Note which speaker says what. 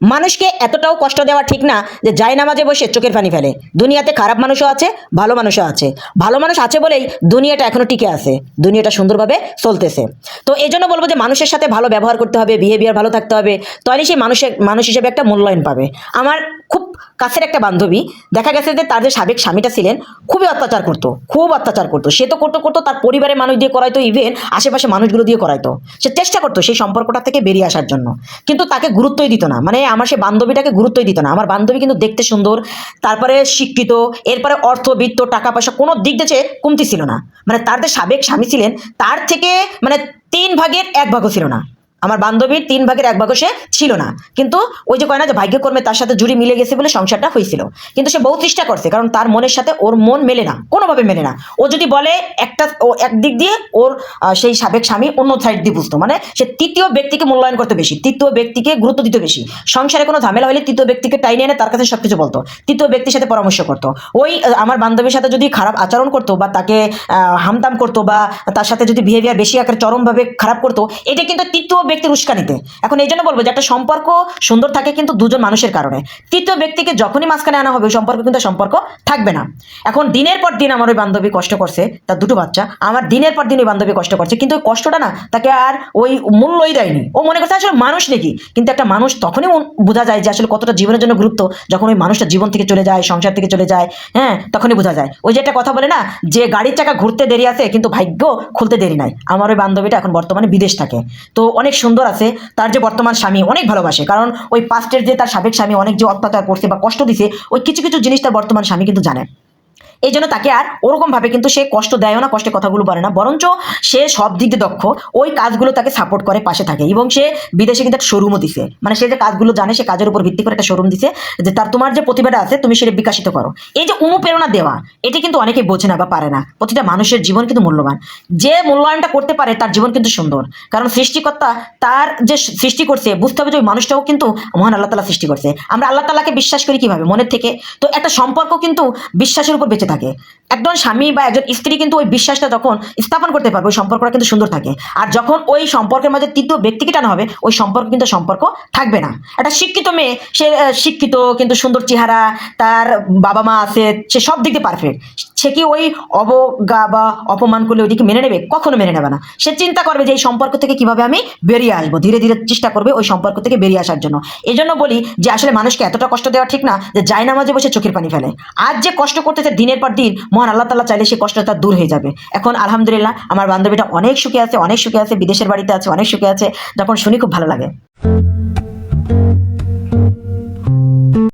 Speaker 1: মানুষকে এতটাও কষ্ট দেওয়া ঠিক না যে জায়নামাজে বসে চোখের পানি ফেলে। দুনিয়াতে খারাপ মানুষও আছে, ভালো মানুষও আছে। ভালো মানুষ আছে বলেই দুনিয়াটা এখনো টিকে আছে, দুনিয়াটা সুন্দরভাবে চলতেছে। তো এই জন্য বলবো যে মানুষের সাথে ভালো ব্যবহার করতে হবে, বিহেভিয়ার ভালো থাকতে হবে, তাহলে সেই মানুষ হিসেবে একটা মূল্যায়ন পাবে। আমার খুব কাছের একটা বান্ধবী, দেখা গেছে যে তার যে সাবেক স্বামীটা ছিলেন খুবই অত্যাচার করতো, খুব অত্যাচার করতো। সে তো করতো করতো তার পরিবারের মানুষ দিয়ে করাইতো, ইভেন আশেপাশে মানুষগুলো দিয়ে করাইতো। সে চেষ্টা করতো সেই সম্পর্কটা থেকে বেরিয়ে আসার জন্য, কিন্তু তাকে গুরুত্বই দিত না। মানে আমার সে বান্ধবীটাকে গুরুত্বই দিত না। আমার বান্ধবী কিন্তু দেখতে সুন্দর, তারপরে শিক্ষিত, এরপরে অর্থবিত্ত, টাকা পয়সা কোনো দিক দিয়ে সে কমতি ছিল না। মানে তার যে সাবেক স্বামী ছিলেন তার থেকে মানে 3/1 ছিল না। আমার বান্ধবীর 3/1 সে ছিল না। কিন্তু ওই যে কয় না যে ভাগ্যকর্মে তার সাথে জুড়ি মিলে গেছে বলে সংসারটা হয়েছিল। কিন্তু সে বহু চেষ্টা করছে, কারণ তার মনের সাথে ওর মন মেলে না, কোনোভাবে মেলে না। ও যদি বলে একটা, ও একদিক দিয়ে ওর সেই সাবেক স্বামী অন্য সাইড দিয়ে বুঝতো। মানে সে তৃতীয় ব্যক্তিকে মূল্যায়ন করতে বেশি, তৃতীয় ব্যক্তিকে গুরুত্ব দিতে বেশি। সংসারে কোনো ঝামেলা হলে তৃতীয় ব্যক্তিকে টাইনে এনে তার কাছে সবকিছু বলতো, তৃতীয় ব্যক্তির সাথে পরামর্শ করতো। ওই আমার বান্ধবীর সাথে যদি খারাপ আচরণ করতো বা তাকে হামতাম করতো বা তার সাথে যদি বিহেভিয়ার বেশি আকারে চরমভাবে খারাপ করতো, এটা কিন্তু তৃতীয় ব্যক্তির উস্কানিতে। এখন এই জন্য বলবো যে একটা সম্পর্ক সুন্দর থাকে কিন্তু দুজন মানুষের কারণে। তৃতীয় ব্যক্তিকে যখনই মাঝখানে আনা হবে ওই সম্পর্ক কিন্তু সম্পর্ক থাকবে না। এখন দিনের পর দিন আমার ওই বান্ধবী কষ্ট করছে, তার দুটো বাচ্চা, আমার দিনের পর দিন ওই বান্ধবী কষ্ট করছে, কিন্তু ওই কষ্টটা না তাকে আর ওই মূল্যই দেয়নি। ও মনে করছে আসলে মানুষ নাকি। কিন্তু একটা মানুষ তখনই বোঝা যায় যে আসলে কতটা জীবনের জন্য গুরুত্ব, যখন ওই মানুষটা জীবন থেকে চলে যায়, সংসার থেকে চলে যায়। হ্যাঁ, তখনই বোঝা যায়। ওই যে একটা কথা বলে না যে গাড়ির চাকা ঘুরতে দেরি আছে কিন্তু ভাগ্য খুলতে দেরি নাই। আমার ওই বান্ধবীটা এখন বর্তমানে বিদেশ থাকে, তো অনেক সুন্দর আছে। তার যে বর্তমান স্বামী অনেক ভালোবাসে, কারণ ওই পাস্টের যে তার সাবেক স্বামী অনেক যে অত্যাচার করছে বা কষ্ট দিছে, ওই কিছু কিছু জিনিস তার বর্তমান স্বামী কিন্তু জানে। এই জন্য তাকে আর ওরকম ভাবে কিন্তু সে কষ্ট দেয়ও না, কষ্টের কথাগুলো বলে না, বরঞ্চ সে সব দিক দিয়ে দক্ষ। ওই কাজগুলো তাকে সাপোর্ট করে, পাশে থাকে। এবং সে বিদেশে কিন্তু একটা শোরুমও দিছে, মানে সে যে কাজগুলো জানে সে কাজের উপর ভিত্তি করে একটা শোরুম দিছে, যে তার তোমার যে প্রতিভাটা আছে তুমি সেটা বিকাশিত করো। এই যে অনুপ্রেরণা দেওয়া, এটা কিন্তু অনেকেই বোঝে না বা পারে না। প্রতিটা মানুষের জীবন কিন্তু মূল্যবান, যে মূল্যায়নটা করতে পারে তার জীবন কিন্তু সুন্দর। কারণ সৃষ্টিকর্তা তার যে সৃষ্টি করছে বুঝতে হবে যে ওই মানুষটাও কিন্তু মহান আল্লাহ তাআলা সৃষ্টি করছে। আমরা আল্লাহ তাআলাকে বিশ্বাস করি কিভাবে? মনের থেকে। তো একটা সম্পর্ক কিন্তু বিশ্বাসের উপর বেঁচে থাকে। একজন স্বামী বা একজন স্ত্রী কিন্তু ওই বিশ্বাসটা যখন স্থাপন করতে পারবে ওই সম্পর্কটা কিন্তু সুন্দর থাকে। আর যখন ওই সম্পর্কের মাঝে তৃতীয় ব্যক্তিকে টানা হবে ওই সম্পর্ক কিন্তু সম্পর্ক থাকবে না। একটা শিক্ষিত মেয়ে, সে শিক্ষিত কিন্তু সুন্দর চেহারা, তার বাবা মা আছে, সে সব দিক দিয়ে পারফেক্ট, সে কি ওই অবজ্ঞা বা অপমান করলে ওইদিকে মেনে নেবে? কখনো মেনে নেবে না। সে চিন্তা করবে যে এই সম্পর্ক থেকে কিভাবে আমি বেরিয়ে আসবো, ধীরে ধীরে চেষ্টা করবে ওই সম্পর্ক থেকে বেরিয়ে আসার জন্য। এই জন্য বলি যে আসলে মানুষকে এতটা কষ্ট দেওয়া ঠিক না যে জায়নামাজে বসে চোখের পানি ফেলে। আজ যে কষ্ট করতেছে দিনের পর দিন, মহান আল্লাহ তাআলা চাইলে সেই কষ্টটা দূর হয়ে যাবে। এখন আলহামদুলিল্লাহ আমার বান্ধবীটা অনেক সুখে আছে, অনেক সুখে আছে, বিদেশের বাড়িতে আছে, অনেক সুখে আছে। যখন শুনি খুব ভালো লাগে।